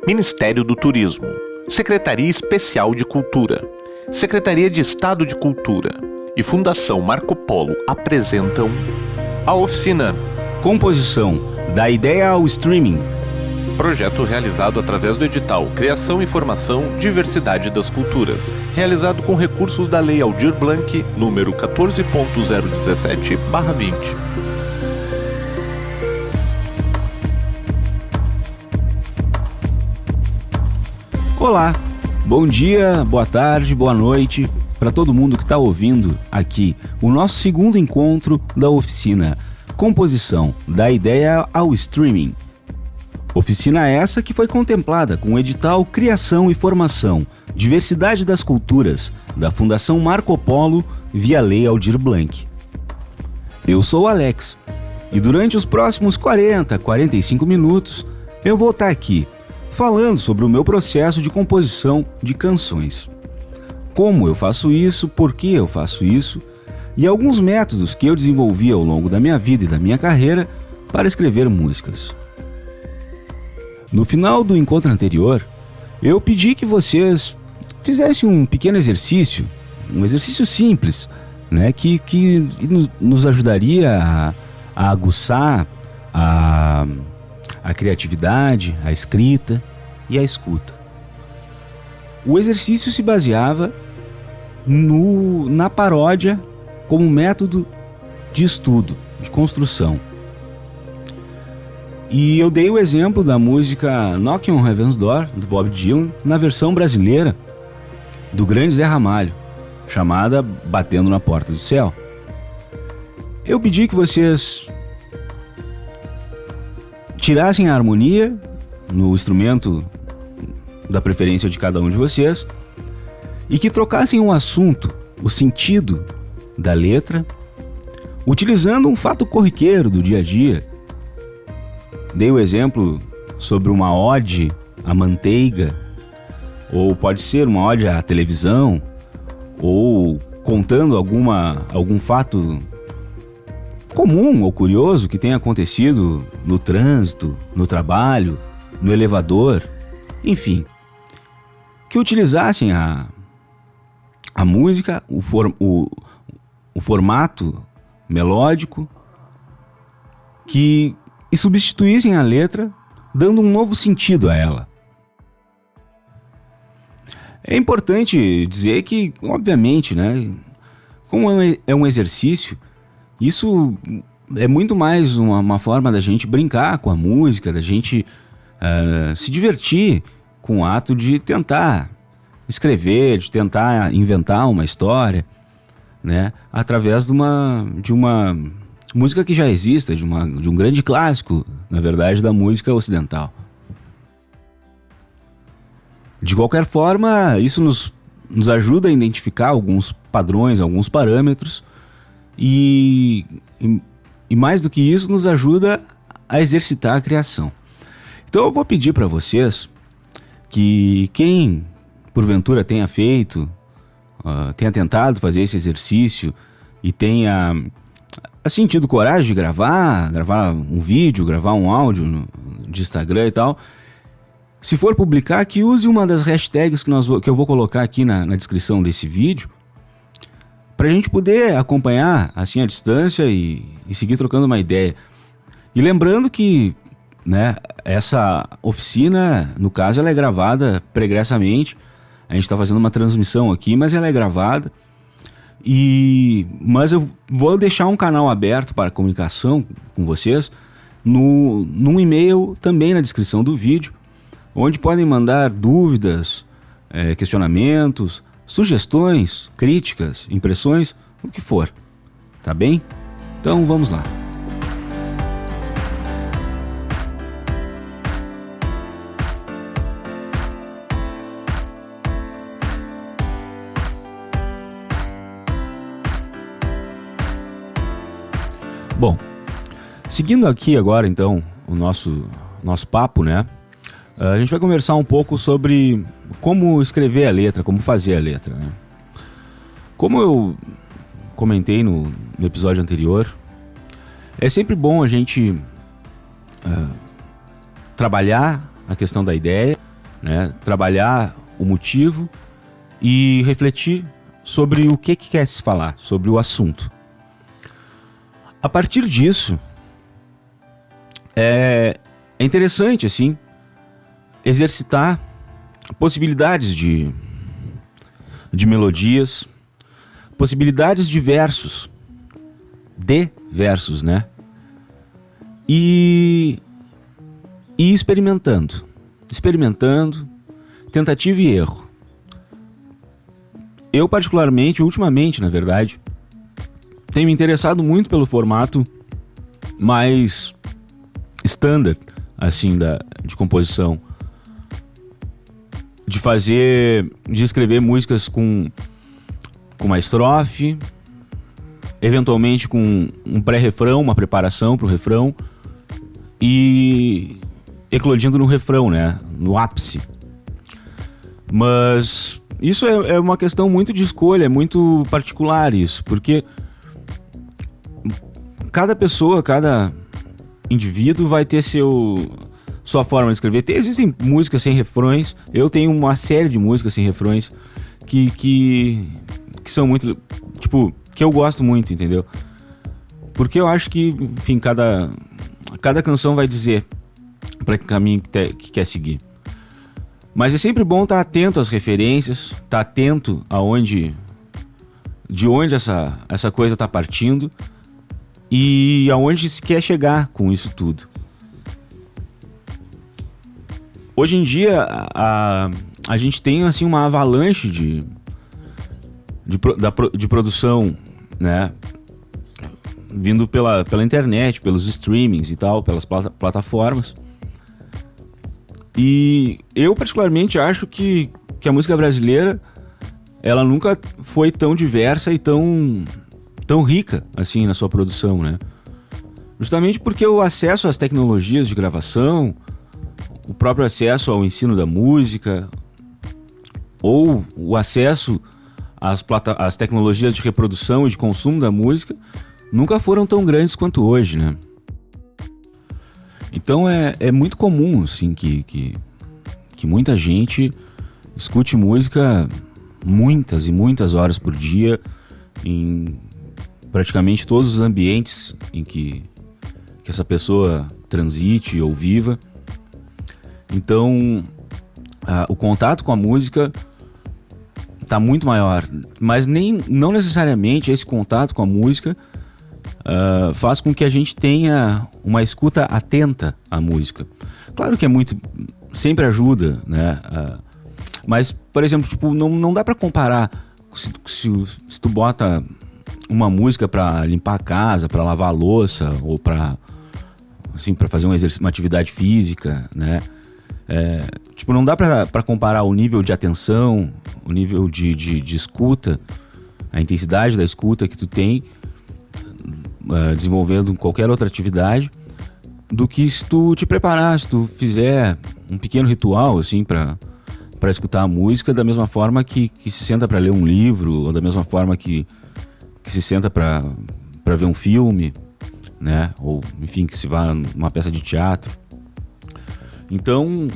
Ministério do Turismo, Secretaria Especial de Cultura, Secretaria de Estado de Cultura e Fundação Marco Polo apresentam a oficina Composição, da ideia ao streaming. Projeto realizado através do edital Criação e Formação Diversidade das Culturas, realizado com recursos da Lei Aldir Blanc, número 14.017/20. Olá, bom dia, boa tarde, boa noite para todo mundo que está ouvindo aqui o nosso segundo encontro da oficina Composição, da ideia ao streaming. Oficina essa que foi contemplada com o edital Criação e Formação Diversidade das Culturas da Fundação Marco Polo via Lei Aldir Blanc. Eu sou o Alex e durante os próximos 45 minutos eu vou estar aqui falando sobre o meu processo de composição de canções. Como eu faço isso, por que eu faço isso e alguns métodos que eu desenvolvi ao longo da minha vida e da minha carreira para escrever músicas. No final do encontro anterior, eu pedi que vocês fizessem um pequeno exercício, um exercício simples, né, que nos ajudaria a aguçar a criatividade, a escrita e a escuta. O exercício se baseava na paródia como método de estudo, de construção. E eu dei o exemplo da música Knocking on Heaven's Door, do Bob Dylan, na versão brasileira do grande Zé Ramalho, chamada Batendo na Porta do Céu. Eu pedi que vocês tirassem a harmonia no instrumento da preferência de cada um de vocês e que trocassem um assunto, o sentido da letra, utilizando um fato corriqueiro do dia a dia. Dei o exemplo sobre uma ode à manteiga, ou pode ser uma ode à televisão, ou contando algum fato comum ou curioso que tenha acontecido no trânsito, no trabalho, no elevador, enfim. Que utilizassem a música, o formato melódico, e substituíssem a letra, dando um novo sentido a ela. É importante dizer que, obviamente, né, como é um exercício, isso é muito mais uma forma da gente brincar com a música, da gente se divertir com o ato de tentar escrever, de tentar inventar uma história, né, através de uma música que já exista, de um grande clássico, na verdade, da música ocidental. De qualquer forma, isso nos ajuda a identificar alguns padrões, alguns parâmetros e mais do que isso, nos ajuda a exercitar a criação. Então eu vou pedir para vocês que quem porventura tenha tentado fazer esse exercício e tenha tido coragem de gravar um vídeo, gravar um áudio de Instagram e tal, se for publicar, que use uma das hashtags que eu vou colocar aqui na descrição desse vídeo, para a gente poder acompanhar assim à distância e seguir trocando uma ideia. E lembrando que, né, essa oficina, no caso, ela é gravada pregressamente. A gente está fazendo uma transmissão aqui, mas ela é gravada. Mas eu vou deixar um canal aberto para comunicação com vocês num e-mail também na descrição do vídeo, onde podem mandar dúvidas, questionamentos, sugestões, críticas, impressões, o que for. Tá bem? Então vamos lá. Bom, seguindo aqui agora então o nosso papo, né? A gente vai conversar um pouco sobre como escrever a letra, como fazer a letra, né? Como eu comentei no episódio anterior, é sempre bom a gente trabalhar a questão da ideia né? Trabalhar o motivo e refletir sobre o que quer se falar, sobre o assunto. A partir disso, é interessante, assim, exercitar possibilidades de melodias, possibilidades de versos, né? E experimentando, tentativa e erro. Eu particularmente, ultimamente, na verdade, tenho me interessado muito pelo formato mais standard, assim, de composição. De escrever músicas com uma estrofe, eventualmente com um pré-refrão, uma preparação para o refrão, e eclodindo no refrão, né? No ápice. Mas isso é uma questão muito de escolha, é muito particular isso, porque cada pessoa, cada indivíduo vai ter sua forma de escrever. Existem músicas sem refrões, eu tenho uma série de músicas sem refrões que são muito, tipo, que eu gosto muito, entendeu? Porque eu acho que, enfim, cada canção vai dizer para que caminho que quer seguir. Mas é sempre bom estar atento às referências, estar atento de onde essa coisa está partindo e aonde se quer chegar com isso tudo. Hoje em dia, a gente tem, assim, uma avalanche de produção, né? Vindo pela internet, pelos streamings e tal, pelas plataformas. E eu particularmente acho que a música brasileira, ela nunca foi tão diversa e tão rica assim na sua produção, né? Justamente porque o acesso às tecnologias de gravação, o próprio acesso ao ensino da música, ou o acesso às tecnologias de reprodução e de consumo da música, nunca foram tão grandes quanto hoje, né? Então é muito comum, assim, que muita gente escute música muitas e muitas horas por dia, em praticamente todos os ambientes em que essa pessoa transite ou viva. Então, o contato com a música está muito maior, mas não necessariamente esse contato com a música faz com que a gente tenha uma escuta atenta à música. Claro que sempre ajuda, né? Mas, por exemplo, tipo, não dá para comparar se tu bota uma música para limpar a casa, para lavar a louça, ou para fazer uma atividade física, né? Tipo, não dá para comparar o nível de atenção, o nível de escuta, a intensidade da escuta que tu tem desenvolvendo qualquer outra atividade, do que se tu te preparar, se tu fizer um pequeno ritual, assim, para escutar a música, da mesma forma que se senta para ler um livro, ou da mesma forma que se senta para ver um filme, né? Ou, enfim, que se vá numa peça de teatro. Então,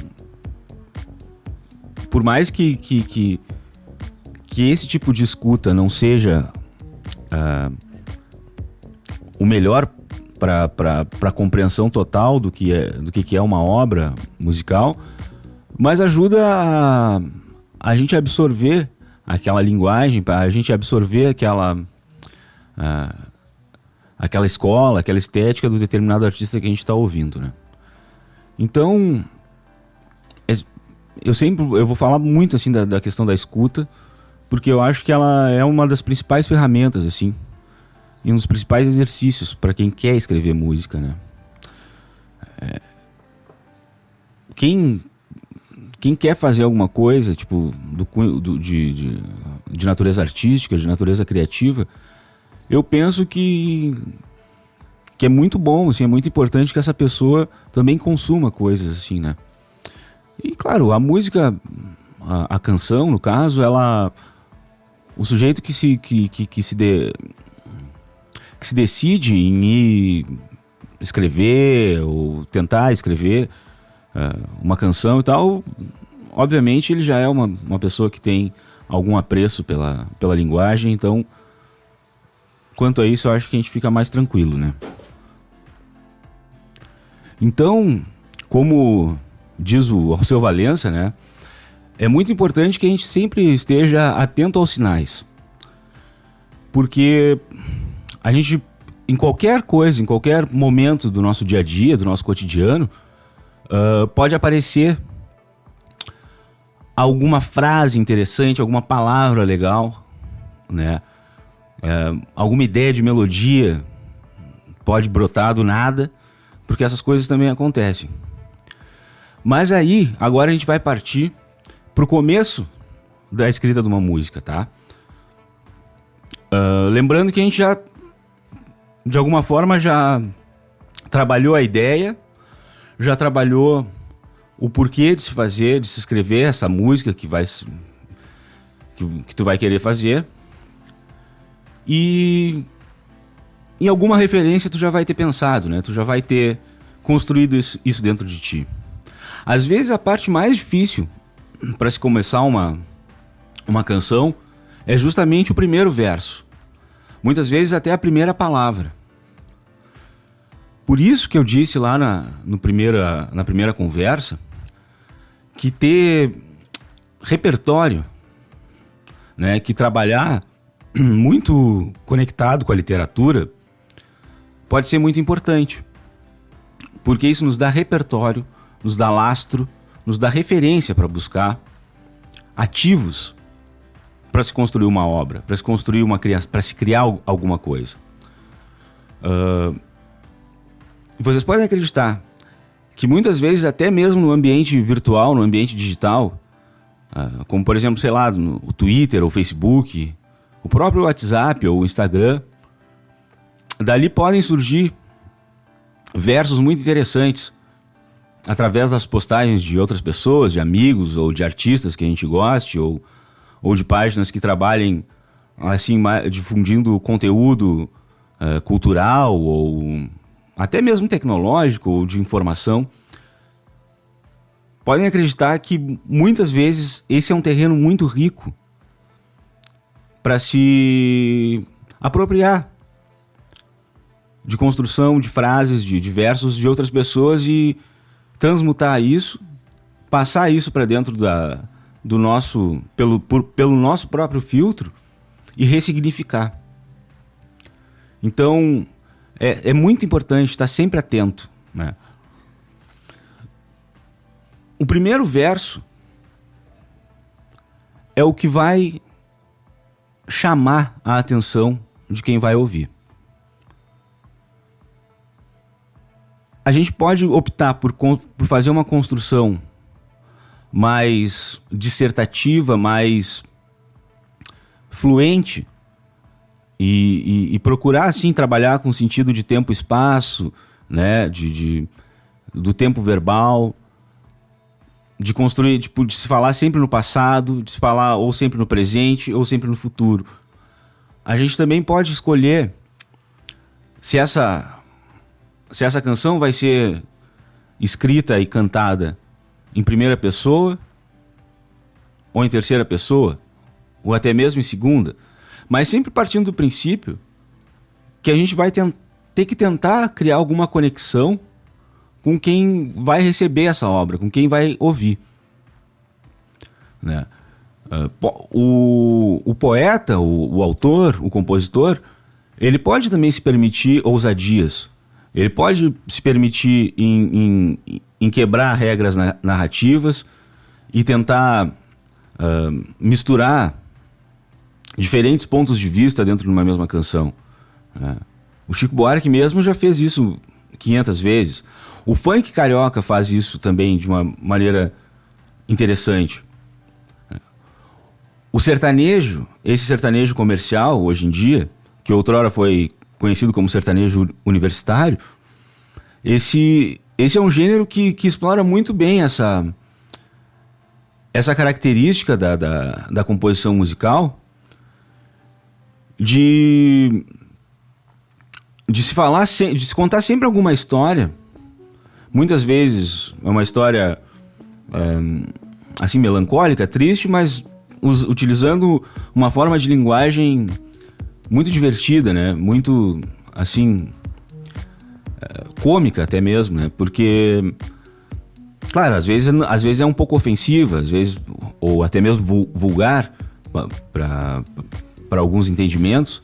por mais que esse tipo de escuta não seja o melhor para a compreensão total do que é uma obra musical, mas ajuda a gente absorver aquela linguagem, a gente absorver aquela escola, aquela estética do determinado artista que a gente está ouvindo, né? Então, eu vou falar muito, assim, da questão da escuta, porque eu acho que ela é uma das principais ferramentas, assim, e um dos principais exercícios para quem quer escrever música, né? Quem quer fazer alguma coisa, tipo, de natureza artística, de natureza criativa, eu penso que é muito bom, assim, é muito importante que essa pessoa também consuma coisas, assim, né? E, claro, a música, a canção, no caso, o sujeito que se decide em ir escrever ou tentar escrever uma canção e tal, obviamente ele já é uma pessoa que tem algum apreço pela linguagem, então quanto a isso eu acho que a gente fica mais tranquilo, né? Então, como diz o Alceu Valença, né? É muito importante que a gente sempre esteja atento aos sinais. Porque a gente, em qualquer coisa, em qualquer momento do nosso dia a dia, do nosso cotidiano, pode aparecer alguma frase interessante, alguma palavra legal, né? Alguma ideia de melodia pode brotar do nada, porque essas coisas também acontecem. Mas aí, agora a gente vai partir pro começo da escrita de uma música, tá? Lembrando que a gente já, de alguma forma, já trabalhou a ideia, já trabalhou o porquê de se fazer, de se escrever essa música que tu vai querer fazer. E em alguma referência tu já vai ter pensado, né? Tu já vai ter construído isso dentro de ti. Às vezes a parte mais difícil para se começar uma canção é justamente o primeiro verso. Muitas vezes até a primeira palavra. Por isso que eu disse lá na primeira conversa que ter repertório, né, que trabalhar muito conectado com a literatura pode ser muito importante. Porque isso nos dá repertório, nos dá lastro, nos dá referência para buscar ativos para se construir uma obra, para se construir para se criar alguma coisa. Vocês podem acreditar que muitas vezes, até mesmo no ambiente virtual, no ambiente digital, como por exemplo, sei lá, no Twitter ou Facebook, o próprio WhatsApp ou o Instagram, dali podem surgir versos muito interessantes através das postagens de outras pessoas, de amigos ou de artistas que a gente goste, ou de páginas que trabalhem assim, difundindo conteúdo cultural ou até mesmo tecnológico ou de informação. Podem acreditar que muitas vezes esse é um terreno muito rico para se apropriar de construção de frases, de versos de outras pessoas e transmutar isso, passar isso para dentro do nosso, pelo nosso próprio filtro e ressignificar. Então, é muito importante estar sempre atento, né? O primeiro verso é o que vai chamar a atenção de quem vai ouvir. A gente pode optar por fazer uma construção mais dissertativa, mais fluente e procurar, assim, trabalhar com o sentido de tempo e espaço, né? Do tempo verbal, de construir, tipo, de se falar sempre no passado, de se falar ou sempre no presente ou sempre no futuro. A gente também pode escolher se essa canção vai ser escrita e cantada em primeira pessoa, ou em terceira pessoa, ou até mesmo em segunda, mas sempre partindo do princípio que a gente vai ter que tentar criar alguma conexão com quem vai receber essa obra, com quem vai ouvir, né? O poeta, o autor, o compositor, ele pode também se permitir ousadias. Ele pode se permitir em quebrar regras narrativas e tentar misturar diferentes pontos de vista dentro de uma mesma canção. O Chico Buarque mesmo já fez isso 500 vezes. O funk carioca faz isso também de uma maneira interessante. O sertanejo, esse sertanejo comercial hoje em dia, que outrora foi conhecido como sertanejo universitário, esse é um gênero que explora muito bem essa característica da composição musical de se contar sempre alguma história. Muitas vezes é uma história assim, melancólica, triste, mas utilizando uma forma de linguagem muito divertida, né? Muito, assim, cômica até mesmo, né? Porque, claro, às vezes é um pouco ofensiva, às vezes, ou até mesmo vulgar para alguns entendimentos,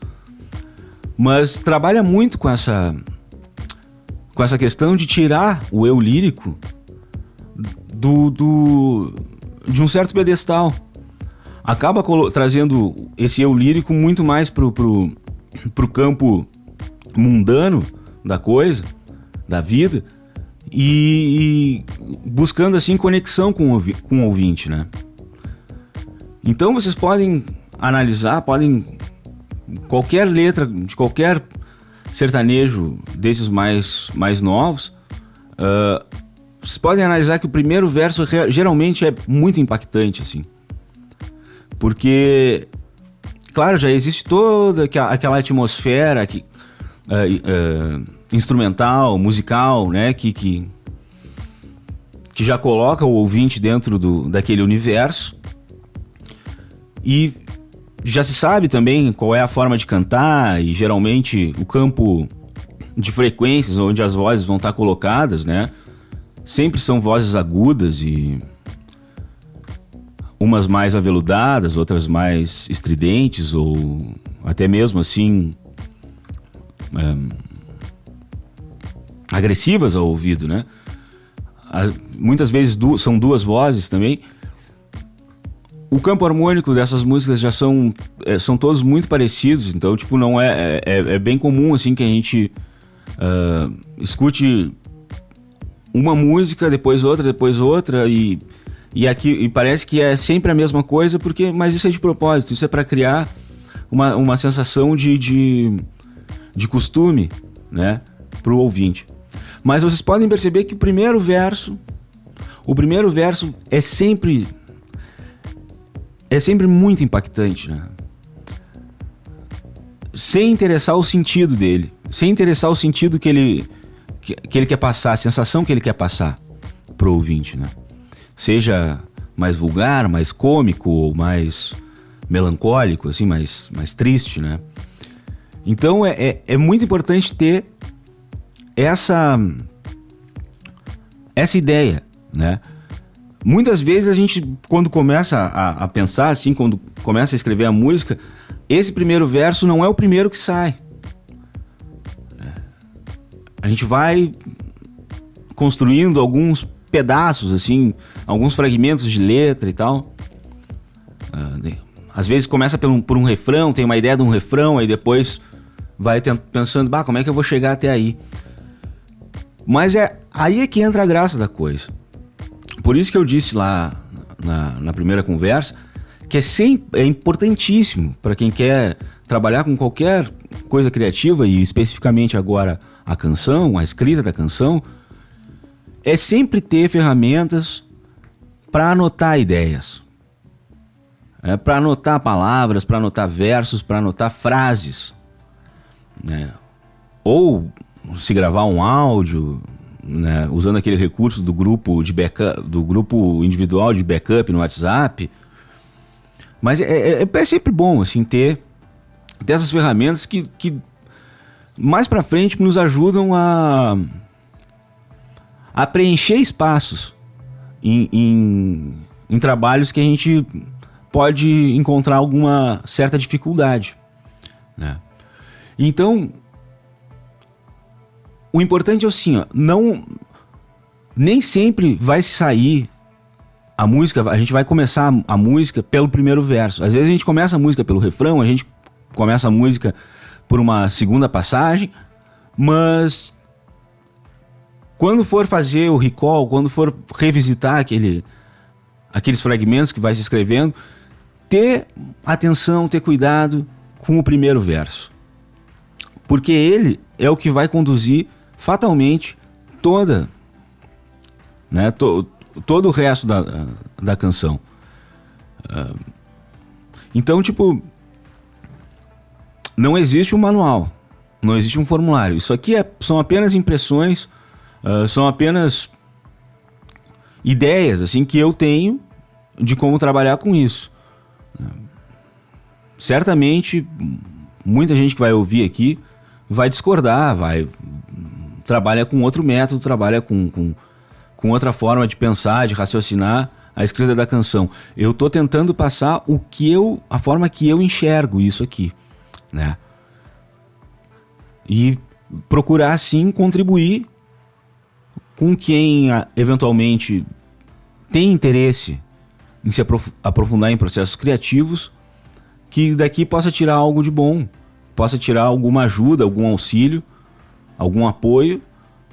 mas trabalha muito com essa questão de tirar o eu lírico de um certo pedestal. Acaba trazendo esse eu lírico muito mais pro campo mundano da coisa, da vida, e buscando assim conexão com o ouvinte, né? Então vocês podem analisar, qualquer letra de qualquer sertanejo desses mais novos, vocês podem analisar que o primeiro verso geralmente é muito impactante, assim. Porque, claro, já existe toda aquela atmosfera instrumental, musical, né, que já coloca o ouvinte dentro daquele universo. E já se sabe também qual é a forma de cantar e geralmente o campo de frequências onde as vozes vão estar colocadas, né, sempre são vozes agudas e umas mais aveludadas, outras mais estridentes ou até mesmo assim agressivas ao ouvido, né? Muitas vezes são duas vozes também. O campo harmônico dessas músicas já são todos muito parecidos, então tipo não é bem comum assim que a gente escute uma música depois outra e parece que é sempre a mesma coisa, mas isso é de propósito, isso é para criar uma sensação de costume, né, pro ouvinte. Mas vocês podem perceber que o primeiro verso é sempre muito impactante, né? Sem interessar o sentido dele, sem interessar o sentido que ele quer passar, a sensação que ele quer passar pro ouvinte, né? Seja mais vulgar, mais cômico ou mais melancólico, assim, mais triste, né? Então é muito importante ter essa ideia, né? Muitas vezes a gente, quando começa a pensar assim, quando começa a escrever a música, esse primeiro verso não é o primeiro que sai. A gente vai construindo alguns pedaços, assim, alguns fragmentos de letra e tal. Às vezes começa por um refrão, tem uma ideia de um refrão, aí depois vai pensando, como é que eu vou chegar até aí? Mas aí é que entra a graça da coisa. Por isso que eu disse lá na primeira conversa que é importantíssimo para quem quer trabalhar com qualquer coisa criativa, e especificamente agora a canção, a escrita da canção, é sempre ter ferramentas para anotar ideias, para anotar palavras, para anotar versos, para anotar frases, né? Ou se gravar um áudio, né, usando aquele recurso do grupo de backup, do grupo individual de backup no WhatsApp. Mas é sempre bom assim ter essas ferramentas que mais para frente nos ajudam a preencher espaços em trabalhos que a gente pode encontrar alguma certa dificuldade, né? Então, o importante é assim, nem sempre vai sair a música, a gente vai começar a música pelo primeiro verso. Às vezes a gente começa a música pelo refrão, a gente começa a música por uma segunda passagem, mas quando for fazer o recall, quando for revisitar aqueles fragmentos que vai se escrevendo, ter atenção, ter cuidado com o primeiro verso. Porque ele é o que vai conduzir fatalmente todo o resto da canção. Então, tipo, não existe um manual, não existe um formulário. Isso aqui são apenas impressões, são apenas ideias assim que eu tenho de como trabalhar com isso. Certamente, muita gente que vai ouvir aqui vai discordar, trabalha com outro método, trabalha com outra forma de pensar, de raciocinar a escrita da canção. Eu estou tentando passar a forma que eu enxergo isso aqui, né? E procurar, sim, contribuir com quem eventualmente tem interesse em se aprofundar em processos criativos, que daqui possa tirar algo de bom, possa tirar alguma ajuda, algum auxílio, algum apoio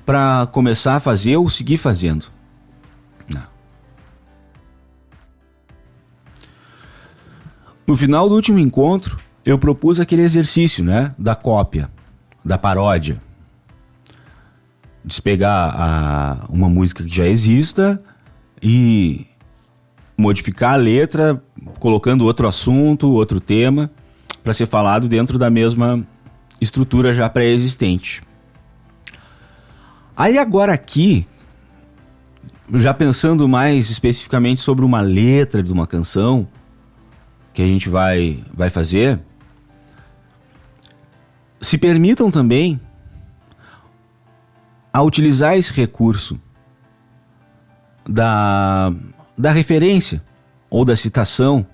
para começar a fazer ou seguir fazendo. Não. No final do último encontro, eu propus aquele exercício, né, da cópia, da paródia. De pegar uma música que já exista e modificar a letra, colocando outro assunto, outro tema, para ser falado dentro da mesma estrutura já pré-existente. Aí agora aqui, já pensando mais especificamente sobre uma letra de uma canção que a gente vai fazer, se permitam também a utilizar esse recurso da referência ou da citação,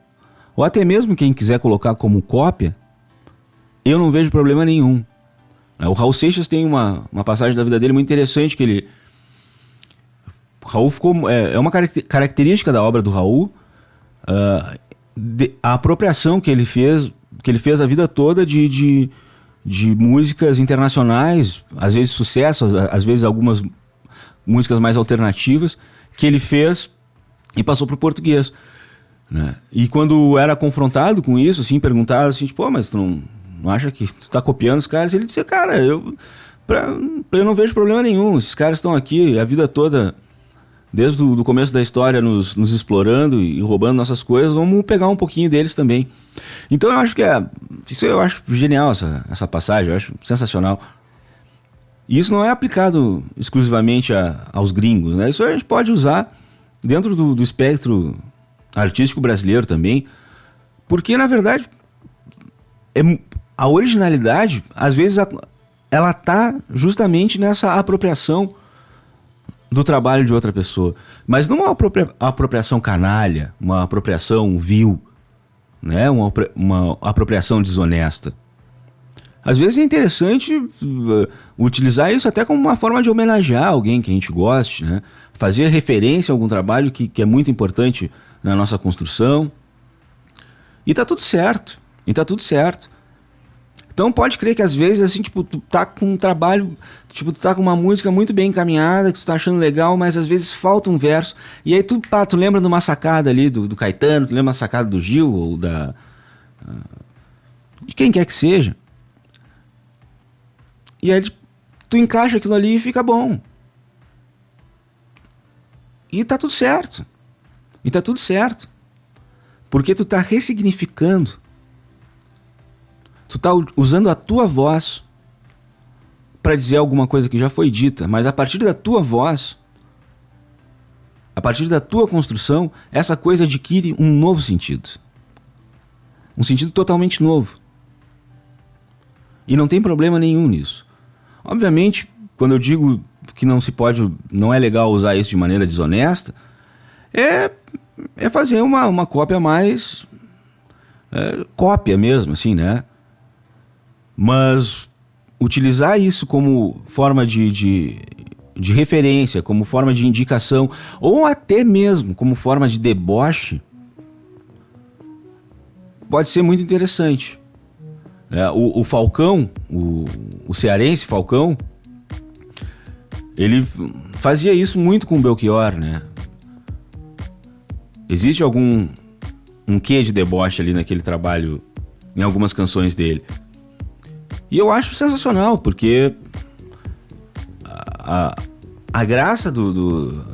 ou até mesmo quem quiser colocar como cópia, eu não vejo problema nenhum. O Raul Seixas tem uma passagem da vida dele muito interessante, que o Raul ficou... É uma característica da obra do Raul, a apropriação que ele fez a vida toda de músicas internacionais, às vezes sucessos, às vezes algumas músicas mais alternativas, que ele fez e passou para o português, né? E quando era confrontado com isso, assim, perguntado assim, tipo, mas tu não acha que tu tá copiando os caras? Ele dizia, cara, eu não vejo problema nenhum, esses caras estão aqui a vida toda, desde o começo da história, nos explorando e roubando nossas coisas, vamos pegar um pouquinho deles também. Então eu acho que eu acho genial essa passagem, eu acho sensacional. E isso não é aplicado exclusivamente aos gringos, né? Isso a gente pode usar dentro do espectro artístico brasileiro também, porque na verdade a originalidade, às vezes, ela tá justamente nessa apropriação do trabalho de outra pessoa, mas não uma apropriação canalha, uma apropriação vil, né? Uma apropriação desonesta. Às vezes é interessante utilizar isso até como uma forma de homenagear alguém que a gente goste, né? Fazer referência a algum trabalho que é muito importante na nossa construção. E tá tudo certo. Então pode crer que às vezes, assim, tipo, tu tá com um trabalho, tipo, tu tá com uma música muito bem encaminhada, que tu tá achando legal, mas às vezes falta um verso. E aí tu lembra de uma sacada ali do Caetano, tu lembra uma sacada do Gil, ou de quem quer que seja. E aí tu encaixa aquilo ali e fica bom. E tá tudo certo. Porque tu tá ressignificando. Tu tá usando a tua voz para dizer alguma coisa que já foi dita, mas a partir da tua voz, a partir da tua construção, essa coisa adquire um novo sentido. Um sentido totalmente novo. E não tem problema nenhum nisso. Obviamente, quando eu digo que não é legal usar isso de maneira desonesta, é fazer uma cópia mais... cópia mesmo, assim, né? Mas utilizar isso como forma de referência, como forma de indicação, ou até mesmo como forma de deboche, pode ser muito interessante. O Falcão, o cearense Falcão, ele fazia isso muito com o Belchior, né? Existe um quê de deboche ali naquele trabalho, em algumas canções dele. E eu acho sensacional, porque a graça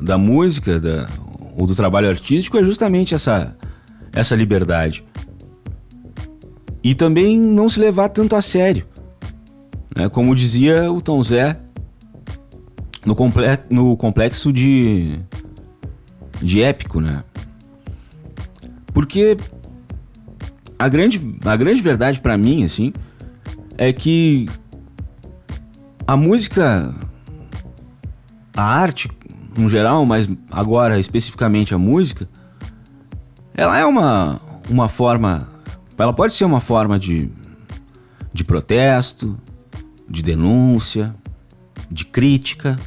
da música, ou do trabalho artístico, é justamente essa liberdade. E também não se levar tanto a sério, né? Como dizia o Tom Zé no complexo de épico, né? Porque a grande verdade pra mim, assim, é que a música, a arte no geral, mas agora especificamente a música, ela é uma forma, ela pode ser uma forma de protesto, de denúncia, de crítica,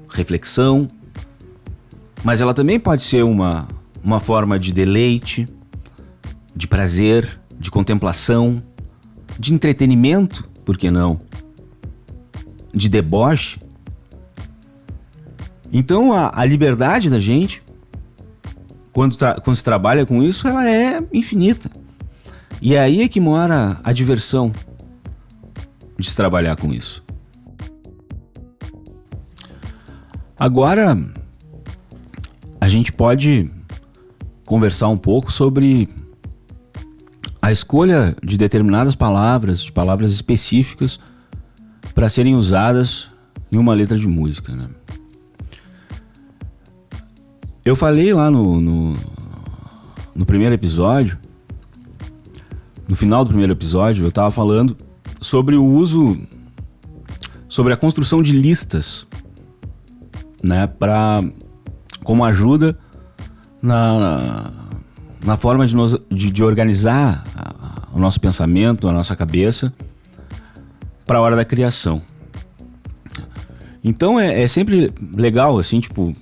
reflexão, mas ela também pode ser uma forma de deleite, de prazer, de contemplação, de entretenimento, por que não? De deboche. Então a liberdade da gente, quando se trabalha com isso, ela é infinita. E é aí que mora a diversão de se trabalhar com isso. Agora, a gente pode conversar um pouco sobre a escolha de determinadas palavras, de palavras específicas, para serem usadas em uma letra de música, né? Eu falei lá no primeiro episódio, no final do primeiro episódio, eu estava falando sobre o uso, sobre a construção de listas, né, como ajuda na forma de organizar o nosso pensamento, a nossa cabeça, para a hora da criação. Então é sempre legal, assim, tipo,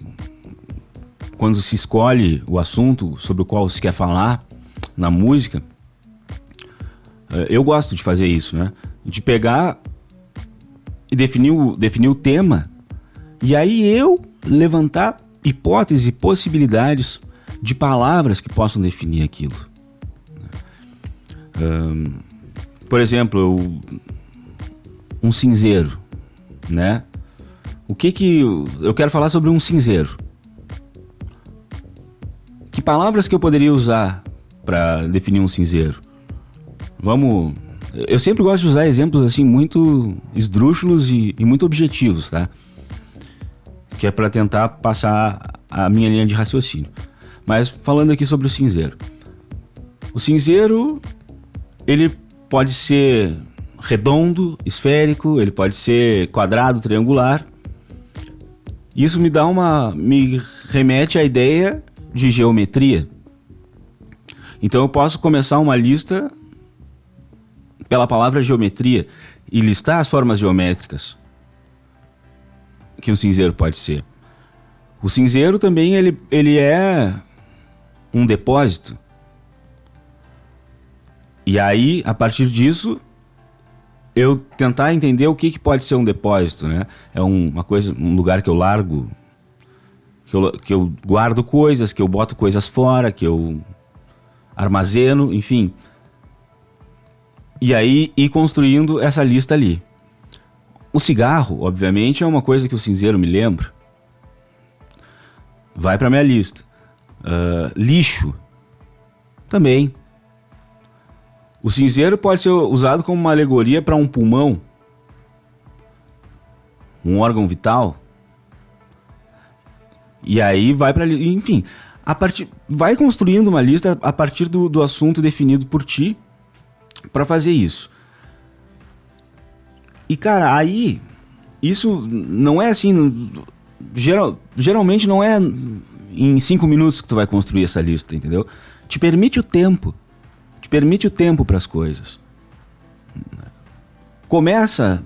quando se escolhe o assunto sobre o qual se quer falar na música, eu gosto de fazer isso, né? De pegar e definir o tema, e aí eu levantar hipóteses e possibilidades de palavras que possam definir aquilo. Por exemplo, um cinzeiro, né? O que eu quero falar sobre um cinzeiro? Que palavras que eu poderia usar para definir um cinzeiro? Eu sempre gosto de usar exemplos assim muito esdrúxulos e muito objetivos, tá? Que é para tentar passar a minha linha de raciocínio. Mas falando aqui sobre o cinzeiro. O cinzeiro, ele pode ser redondo, esférico, ele pode ser quadrado, triangular. Isso me remete à ideia de geometria. Então eu posso começar uma lista pela palavra geometria e listar as formas geométricas que um cinzeiro pode ser. O cinzeiro também ele é um depósito. E aí, a partir disso, eu tentar entender o que pode ser um depósito, né? É um lugar que eu largo, que eu guardo coisas, que eu boto coisas fora, que eu armazeno, enfim. E aí, ir construindo essa lista ali. O cigarro, obviamente, é uma coisa que o cinzeiro me lembra. Vai para minha lista. Lixo. Também. O cinzeiro pode ser usado como uma alegoria para um pulmão. Um órgão vital. E aí vai para... Enfim, vai construindo uma lista a partir do assunto definido por ti para fazer isso. E, cara, aí... Isso não é assim... Geralmente não é em 5 minutos que tu vai construir essa lista, entendeu? Te permite o tempo. Te permite o tempo para as coisas. Começa...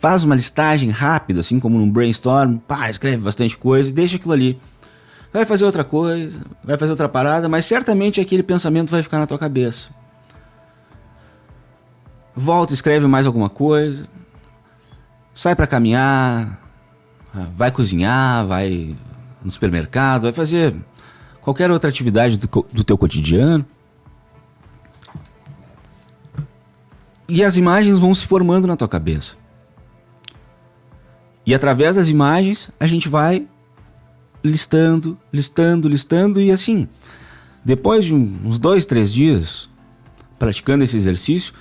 Faz uma listagem rápida, assim como num brainstorm. Escreve bastante coisa e deixa aquilo ali. Vai fazer outra coisa, vai fazer outra parada, mas certamente aquele pensamento vai ficar na tua cabeça. Volta, escreve mais alguma coisa. Sai para caminhar, vai cozinhar, vai no supermercado, vai fazer qualquer outra atividade do teu cotidiano. E as imagens vão se formando na tua cabeça. E através das imagens a gente vai listando, e assim, depois de uns 2, 3 dias praticando esse exercício,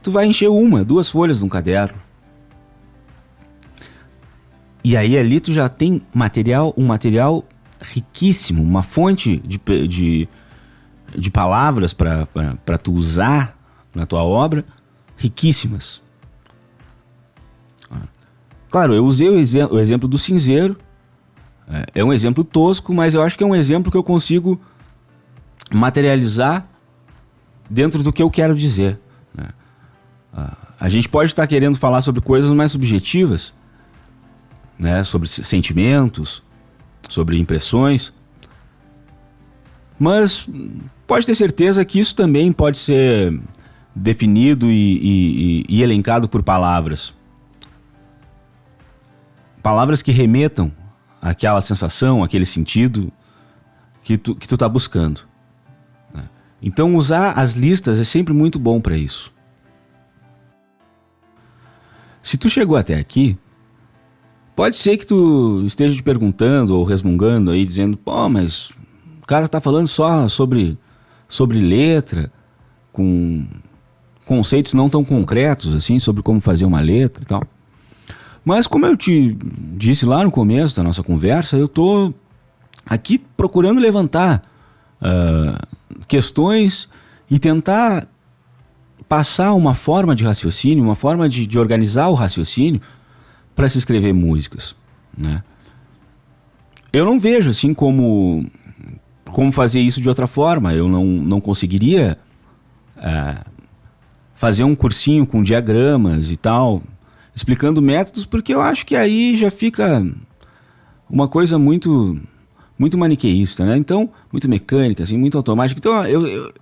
tu vai encher 1, 2 folhas de um caderno. E aí ali tu já tem um material riquíssimo, uma fonte de palavras para tu usar na tua obra, riquíssimas. Claro, eu usei o exemplo do cinzeiro. É um exemplo tosco, mas eu acho que é um exemplo que eu consigo materializar dentro do que eu quero dizer, né? A gente pode estar querendo falar sobre coisas mais subjetivas, né? Sobre sentimentos, sobre impressões, mas pode ter certeza que isso também pode ser definido e elencado por palavras. Palavras que remetam àquela sensação, àquele sentido que tu tá buscando. Então usar as listas é sempre muito bom para isso. Se tu chegou até aqui, pode ser que tu esteja te perguntando ou resmungando aí, dizendo, pô, mas o cara tá falando só sobre letra, com conceitos não tão concretos assim, sobre como fazer uma letra e tal. Mas como eu te disse lá no começo da nossa conversa, eu tô aqui procurando levantar questões e tentar passar uma forma de raciocínio, uma forma de organizar o raciocínio para se escrever músicas, né? Eu não vejo assim como fazer isso de outra forma. Eu não conseguiria fazer um cursinho com diagramas e tal, explicando métodos, porque eu acho que aí já fica uma coisa muito maniqueísta, né? Então, muito mecânica, assim, muito automática. Então,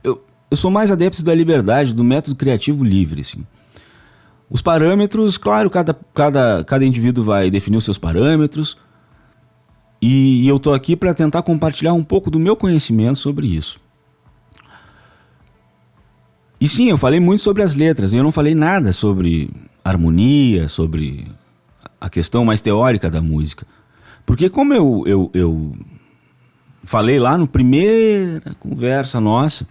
eu sou mais adepto da liberdade, do método criativo livre, assim. Os parâmetros, claro, cada indivíduo vai definir os seus parâmetros, e eu tô aqui para tentar compartilhar um pouco do meu conhecimento sobre isso. E sim, eu falei muito sobre as letras, e eu não falei nada sobre harmonia, sobre a questão mais teórica da música. Porque como eu falei lá no primeira conversa nossa,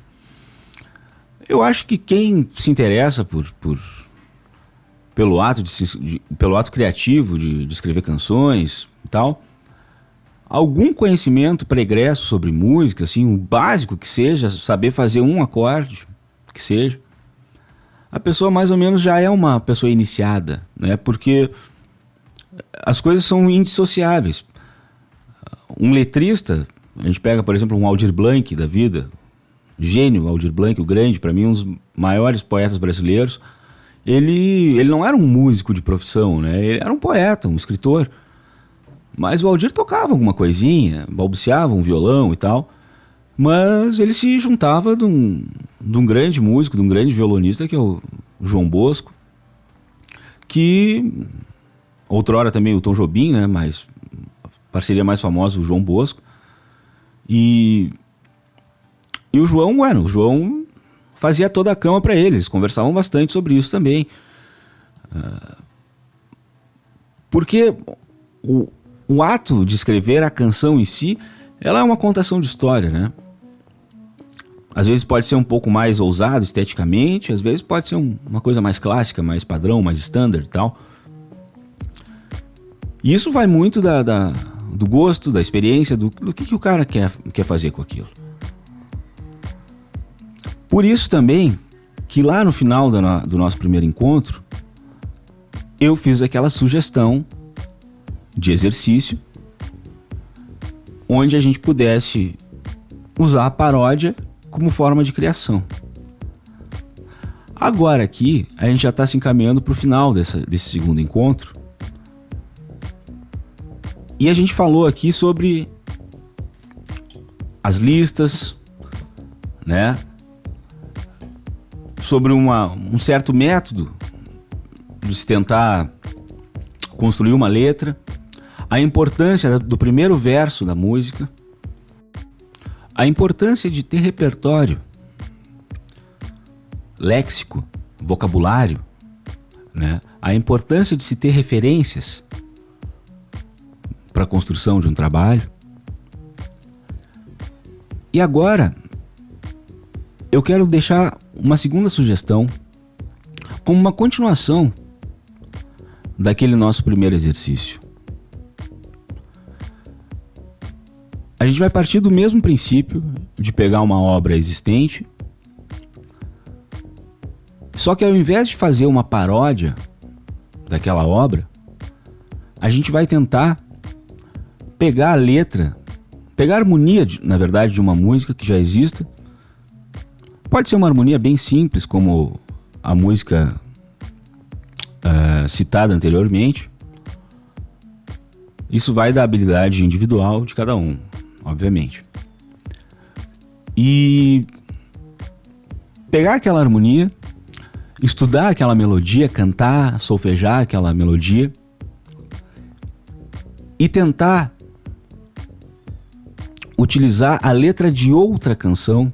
eu acho que quem se interessa pelo ato criativo de escrever canções e tal, algum conhecimento pregresso sobre música, assim, o básico que seja, saber fazer um acorde, que seja, a pessoa mais ou menos já é uma pessoa iniciada, né? Porque as coisas são indissociáveis. Um letrista, a gente pega, por exemplo, um Aldir Blanc da vida, gênio, Aldir Blanc, o grande, para mim um dos maiores poetas brasileiros. Ele não era um músico de profissão, né? Ele era um poeta, um escritor. Mas o Aldir tocava alguma coisinha, balbuciava um violão e tal. Mas ele se juntava de um grande músico, de um grande violonista, que é o João Bosco, que outrora também o Tom Jobim, né? Mas parceria mais famosa, o João Bosco. E o João fazia toda a cama para eles, conversavam bastante sobre isso também. Porque o ato de escrever a canção em si, ela é uma contação de história, né? Às vezes pode ser um pouco mais ousado esteticamente, às vezes pode ser uma coisa mais clássica, mais padrão, mais standard e tal. E isso vai muito do gosto, da experiência, do que o cara quer fazer com aquilo. Por isso também, que lá no final do nosso primeiro encontro, eu fiz aquela sugestão de exercício, onde a gente pudesse usar a paródia como forma de criação. Agora aqui, a gente já está se encaminhando para o final desse segundo encontro. E a gente falou aqui sobre as listas, né? Sobre um certo método de se tentar construir uma letra, a importância do primeiro verso da música, a importância de ter repertório, léxico, vocabulário, né? A importância de se ter referências para a construção de um trabalho. E agora, eu quero deixar uma segunda sugestão como uma continuação daquele nosso primeiro exercício. A gente vai partir do mesmo princípio de pegar uma obra existente, só que ao invés de fazer uma paródia daquela obra, a gente vai tentar pegar a letra, pegar a harmonia, na verdade, de uma música que já exista. Pode ser uma harmonia bem simples, como a música citada anteriormente. Isso vai da habilidade individual de cada um, obviamente. E pegar aquela harmonia, estudar aquela melodia, cantar, solfejar aquela melodia e tentar utilizar a letra de outra canção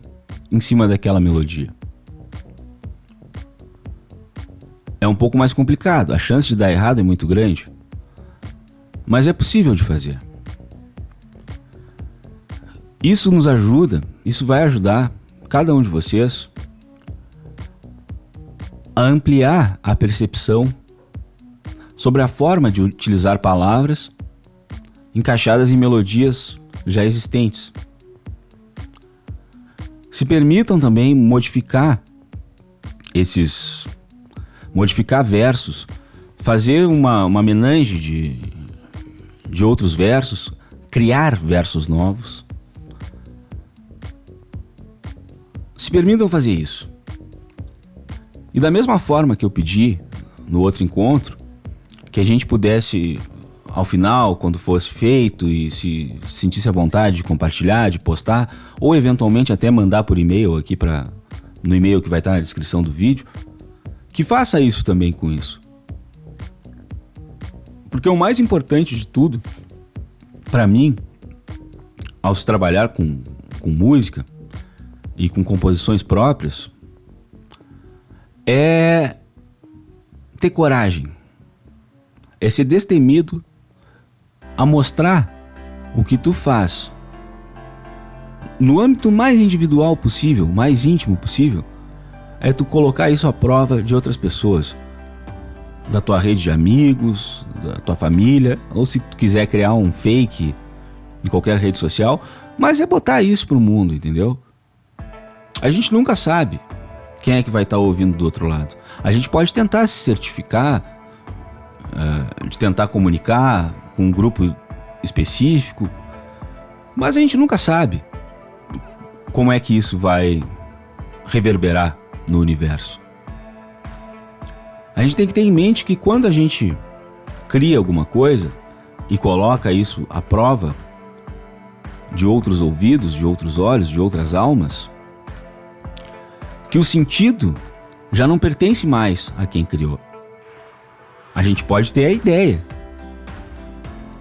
em cima daquela melodia. É um pouco mais complicado, a chance de dar errado é muito grande, mas é possível de fazer. Isso nos ajuda, isso vai ajudar cada um de vocês a ampliar a percepção sobre a forma de utilizar palavras encaixadas em melodias já existentes. Se permitam também modificar versos, fazer uma menage de outros versos, criar versos novos. Se permitam fazer isso. E da mesma forma que eu pedi no outro encontro, que a gente pudesse, ao final, quando fosse feito e se sentisse à vontade de compartilhar, de postar, ou eventualmente até mandar por e-mail aqui no e-mail que vai estar na descrição do vídeo, que faça isso também com isso. Porque o mais importante de tudo, para mim, ao se trabalhar com música e com composições próprias, é ter coragem, é ser destemido a mostrar o que tu faz no âmbito mais individual possível, mais íntimo possível. É tu colocar isso à prova de outras pessoas, da tua rede de amigos, da tua família, ou se tu quiser criar um fake em qualquer rede social, mas é botar isso pro mundo, entendeu? A gente nunca sabe quem é que vai estar ouvindo do outro lado. A gente pode tentar se certificar, de tentar comunicar com um grupo específico, mas a gente nunca sabe como é que isso vai reverberar no universo. A gente tem que ter em mente que quando a gente cria alguma coisa e coloca isso à prova de outros ouvidos, de outros olhos, de outras almas, que o sentido já não pertence mais a quem criou. A gente pode ter a ideia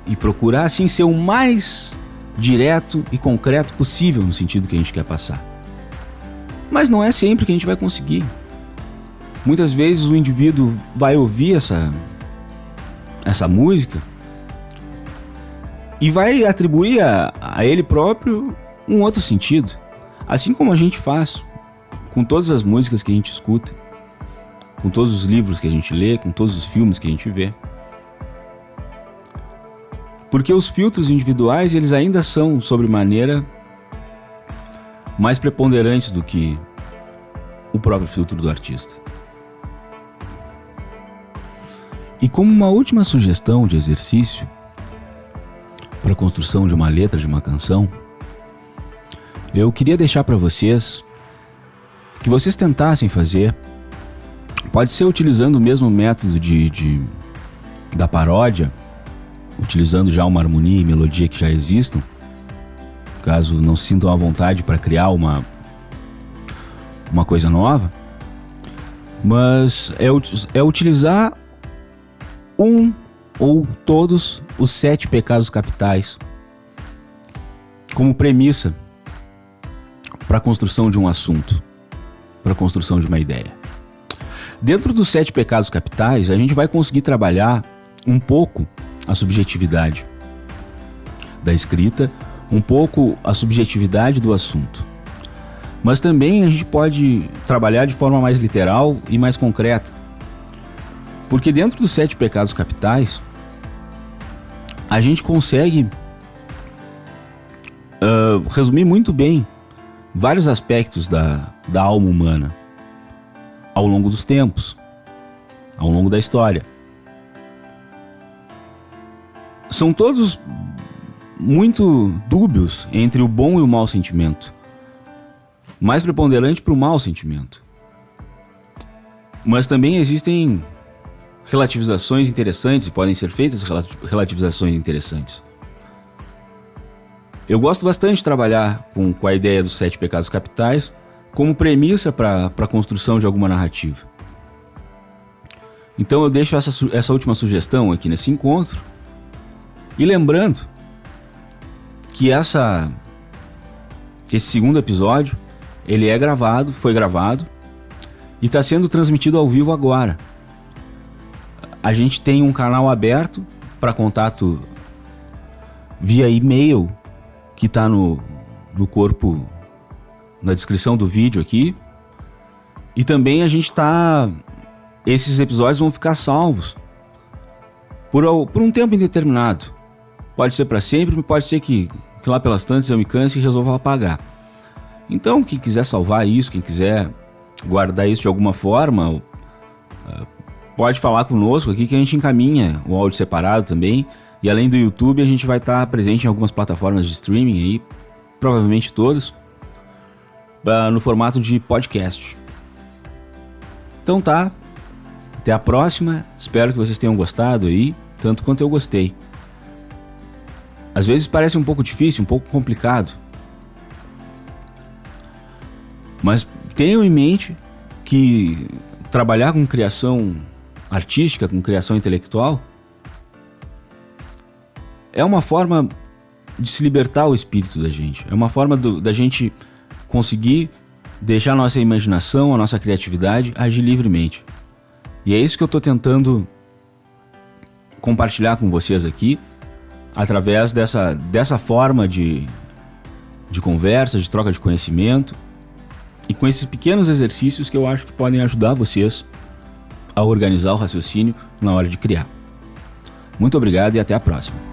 e procurar assim ser o mais direto e concreto possível no sentido que a gente quer passar. Mas não é sempre que a gente vai conseguir. Muitas vezes o indivíduo vai ouvir essa música e vai atribuir a ele próprio um outro sentido. Assim como a gente faz com todas as músicas que a gente escuta, com todos os livros que a gente lê, com todos os filmes que a gente vê. Porque os filtros individuais, eles ainda são, sobremaneira, mais preponderantes do que o próprio filtro do artista. E como uma última sugestão de exercício para a construção de uma letra de uma canção, eu queria deixar para vocês que vocês tentassem fazer, pode ser utilizando o mesmo método da paródia, utilizando já uma harmonia e melodia que já existam, caso não se sintam à vontade para criar uma coisa nova, mas é utilizar um ou todos os 7 pecados capitais como premissa para a construção de um assunto, para a construção de uma ideia. Dentro dos 7 pecados capitais, a gente vai conseguir trabalhar um pouco a subjetividade da escrita, um pouco a subjetividade do assunto. Mas também a gente pode trabalhar de forma mais literal e mais concreta. Porque dentro dos 7 pecados capitais, a gente consegue resumir muito bem vários aspectos da alma humana ao longo dos tempos, ao longo da história. São todos muito dúbios entre o bom e o mau sentimento, mais preponderante para o mau sentimento. Mas também existem relativizações interessantes, e podem ser feitas relativizações interessantes. Eu gosto bastante de trabalhar com a ideia dos 7 pecados capitais como premissa para a construção de alguma narrativa. Então eu deixo essa última sugestão aqui nesse encontro, e lembrando que esse segundo episódio ele foi gravado e está sendo transmitido ao vivo agora. A gente tem um canal aberto para contato via e-mail que está no corpo, na descrição do vídeo aqui. E também esses episódios vão ficar salvos por um tempo indeterminado. Pode ser para sempre, pode ser que lá pelas tantas eu me canse e resolva apagar. Então, quem quiser salvar isso, quem quiser guardar isso de alguma forma, pode falar conosco aqui que a gente encaminha o áudio separado também. E além do YouTube, a gente vai estar presente em algumas plataformas de streaming aí, provavelmente todas, no formato de podcast. Então tá, até a próxima. Espero que vocês tenham gostado aí, tanto quanto eu gostei. Às vezes parece um pouco difícil, um pouco complicado, mas tenham em mente que trabalhar com criação artística, com criação intelectual, é uma forma de se libertar o espírito da gente. É uma forma da gente conseguir deixar a nossa imaginação, a nossa criatividade agir livremente. E é isso que eu estou tentando compartilhar com vocês aqui, através dessa forma de conversa, de troca de conhecimento, e com esses pequenos exercícios que eu acho que podem ajudar vocês a organizar o raciocínio na hora de criar. Muito obrigado e até a próxima.